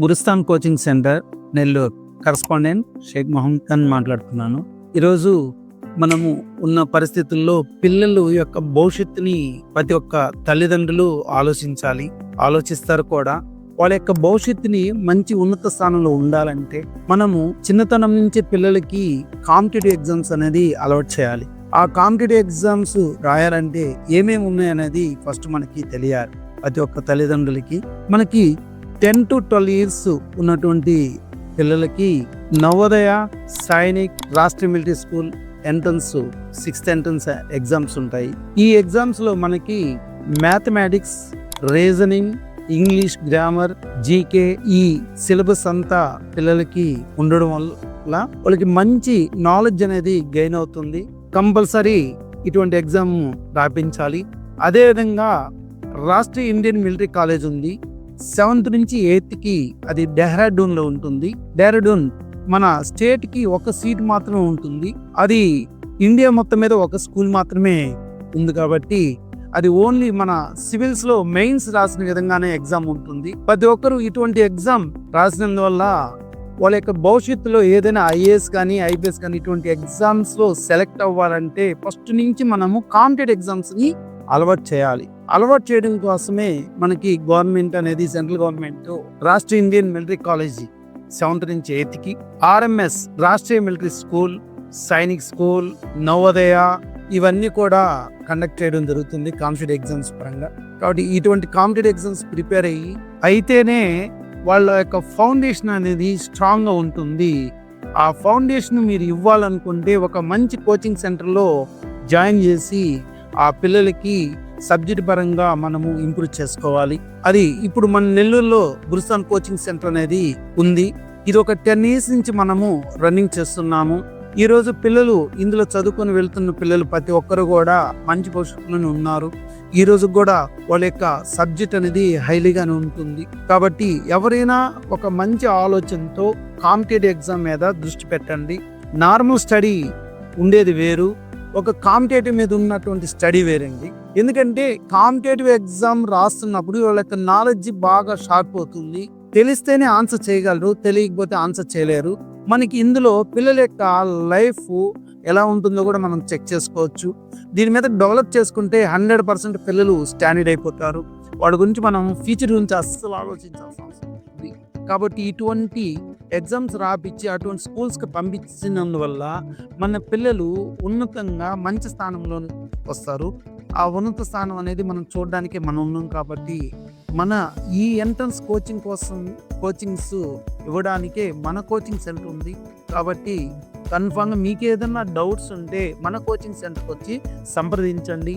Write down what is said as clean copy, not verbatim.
Gurusthan coaching centre Nellore correspondent Sheikh Mohammed Khan మాట్లాడుతున్నాను. ఈరోజు మనము ఉన్న పరిస్థితుల్లో పిల్లలు యొక్క భవిష్యత్తుని ప్రతి ఒక్క తల్లిదండ్రులు ఆలోచిస్తారు కూడా. వాళ్ళ యొక్క భవిష్యత్తుని మంచి ఉన్నత స్థానంలో ఉండాలంటే మనము చిన్నతనం నుంచి పిల్లలకి కాంపిటేటివ్ ఎగ్జామ్స్ అనేది అలవాటు చేయాలి. ఆ కాంపిటేటివ్ ఎగ్జామ్స్ రాయాలంటే ఏమేమి ఉన్నాయనేది ఫస్ట్ మనకి తెలియాలి. ప్రతి ఒక్క తల్లిదండ్రులకి మనకి 10 to 12 years ఉన్నటువంటి పిల్లలకి Navodaya, Sainik, Rashtriya military school entrance 6th entrance exams ఉంటాయి. ఈ ఎగ్జామ్స్లో మనకి mathematics, reasoning, English, grammar, GK ఈ సిలబస్ అంతా పిల్లలకి ఉండడం వల్ల వాళ్ళకి మంచి నాలెడ్జ్ అనేది గెయిన్ అవుతుంది. కంపల్సరీ ఇటువంటి ఎగ్జామ్ రాయించాలి. అదేవిధంగా రాష్ట్రీయ ఇండియన్ మిలిటరీ కాలేజ్ ఉంది. 7th నుంచి 8th అది డెహ్రాడూన్లో ఉంటుంది. డెహ్రాడూన్ మన స్టేట్కి ఒక సీట్ మాత్రమే ఉంటుంది. అది ఇండియా మొత్తం మీద ఒక స్కూల్ మాత్రమే ఉంది కాబట్టి అది ఓన్లీ మన సివిల్స్లో మెయిన్స్ రాసిన విధంగానే ఎగ్జామ్ ఉంటుంది. ప్రతి ఒక్కరు ఇటువంటి ఎగ్జామ్ రాసినందువల్ల వాళ్ళ యొక్క భవిష్యత్తులో ఏదైనా ఐఏఎస్ కానీ ఐపీఎస్ కానీ ఇటువంటి ఎగ్జామ్స్లో సెలెక్ట్ అవ్వాలంటే ఫస్ట్ నుంచి మనము కాంపిటేటివ్ ఎగ్జామ్స్ని అలవాటు చేయాలి. అలవాటు చేయడం కోసమే మనకి గవర్నమెంట్ అనేది central government Rashtriya Indian military college 7th నుంచి 8th, RMS Rashtriya military school, Sainik school, Navodaya ఇవన్నీ కూడా కండక్ట్ చేయడం జరుగుతుంది కాంపిటేటివ్ ఎగ్జామ్స్ పరంగా. కాబట్టి ఇటువంటి కాంపిటేటివ్ ఎగ్జామ్స్ ప్రిపేర్ అయితేనే వాళ్ళ యొక్క ఫౌండేషన్ అనేది స్ట్రాంగ్గా ఉంటుంది. ఆ ఫౌండేషన్ మీరు ఇవ్వాలనుకుంటే ఒక మంచి కోచింగ్ సెంటర్లో జాయిన్ చేసి ఆ పిల్లలకి సబ్జెక్ట్ పరంగా మనము ఇంప్రూవ్ చేసుకోవాలి. అది ఇప్పుడు మన నెల్లూరులో గురుస్థాన్ కోచింగ్ సెంటర్ అనేది ఉంది. ఇది ఒక 10 years నుంచి మనము రన్నింగ్ చేస్తున్నాము. ఈరోజు పిల్లలు ఇందులో చదువుకొని వెళ్తున్న పిల్లలు ప్రతి ఒక్కరు కూడా మంచి భవిష్యత్తులోనే ఉన్నారు. ఈ రోజు కూడా వాళ్ళ యొక్క సబ్జెక్ట్ అనేది హైలీగానే ఉంటుంది. కాబట్టి ఎవరైనా ఒక మంచి ఆలోచనతో కాంపిటేటివ్ ఎగ్జామ్ మీద దృష్టి పెట్టండి. నార్మల్ స్టడీ ఉండేది వేరు, ఒక కాంపిటేటివ్ మీద ఉన్నటువంటి స్టడీ వేరండి. ఎందుకంటే కాంపిటేటివ్ ఎగ్జామ్ రాస్తున్నప్పుడు వాళ్ళ యొక్క నాలెడ్జ్ బాగా షార్ప్ అవుతుంది. తెలిస్తేనే ఆన్సర్ చేయగలరు, తెలియకపోతే ఆన్సర్ చేయలేరు. మనకి ఇందులో పిల్లల యొక్క లైఫ్ ఎలా ఉంటుందో కూడా మనం చెక్ చేసుకోవచ్చు. దీని మీద డెవలప్ చేసుకుంటే 100% పిల్లలు స్టాండర్డ్ అయిపోతారు. వాడి గురించి మనం ఫ్యూచర్ గురించి అస్సలు ఆలోచించాల్సిన అవసరం ఉంది. కాబట్టి ఇటువంటి ఎగ్జామ్స్ రాపించి అటువంటి స్కూల్స్కి పంపించినందువల్ల మన పిల్లలు ఉన్నతంగా మంచి స్థానంలో వస్తారు. ఆ ఉన్నత స్థానం అనేది మనం చూడడానికి మనం ఉన్నాం. కాబట్టి మన ఈ ఎంట్రన్స్ కోచింగ్స్ ఇవ్వడానికే మన కోచింగ్ సెంటర్ ఉంది. కాబట్టి కన్ఫామ్గా మీకు ఏదైనా డౌట్స్ ఉంటే మన కోచింగ్ సెంటర్కి వచ్చి సంప్రదించండి.